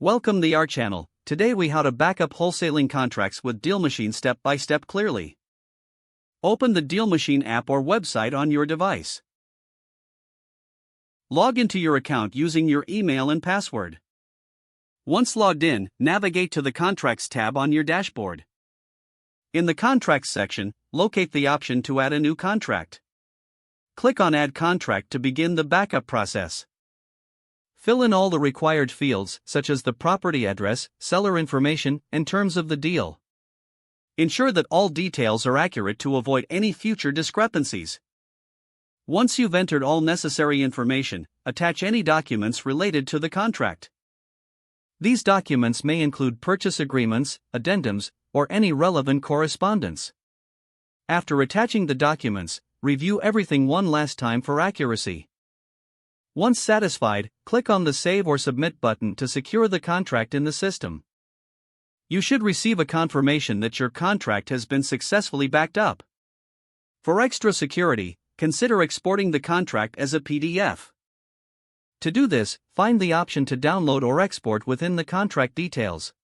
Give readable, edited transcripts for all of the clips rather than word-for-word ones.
Welcome to our channel. Today we how to back up wholesaling contracts with DealMachine step by step clearly. Open the DealMachine app or website on your device. Log into your account using your email and password. Once logged in, navigate to the Contracts tab on your dashboard. In the Contracts section, locate the option to add a new contract. Click on Add Contract to begin the backup process. Fill in all the required fields, such as the property address, seller information, and terms of the deal. Ensure that all details are accurate to avoid any future discrepancies. Once you've entered all necessary information, attach any documents related to the contract. These documents may include purchase agreements, addendums, or any relevant correspondence. After attaching the documents, review everything one last time for accuracy. Once satisfied, click on the Save or Submit button to secure the contract in the system. You should receive a confirmation that your contract has been successfully backed up. For extra security, consider exporting the contract as a PDF. To do this, find the option to download or export within the contract details.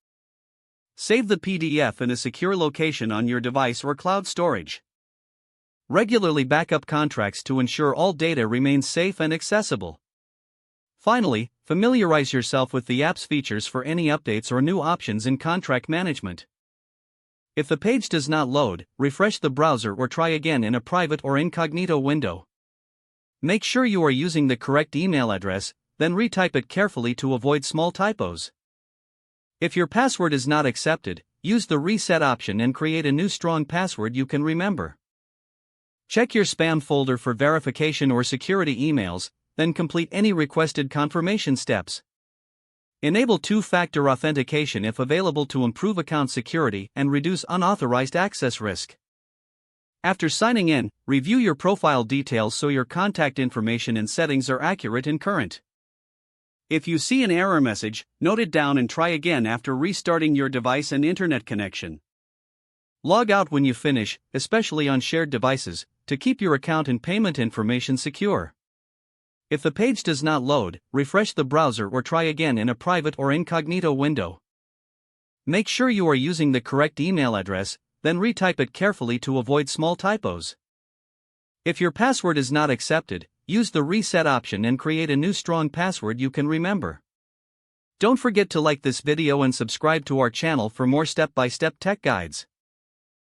Save the PDF in a secure location on your device or cloud storage. Regularly back up contracts to ensure all data remains safe and accessible. Finally, familiarize yourself with the app's features for any updates or new options in contract management. If the page does not load, refresh the browser or try again in a private or incognito window. Make sure you are using the correct email address, then retype it carefully to avoid small typos. If your password is not accepted, use the reset option and create a new strong password you can remember. Check your spam folder for verification or security emails, then complete any requested confirmation steps. Enable two-factor authentication if available to improve account security and reduce unauthorized access risk. After signing in, review your profile details so your contact information and settings are accurate and current. If you see an error message, note it down and try again after restarting your device and internet connection. Log out when you finish, especially on shared devices, to keep your account and payment information secure. If the page does not load, refresh the browser or try again in a private or incognito window. Make sure you are using the correct email address, then retype it carefully to avoid small typos. If your password is not accepted, use the reset option and create a new strong password you can remember. Don't forget to like this video and subscribe to our channel for more step-by-step tech guides.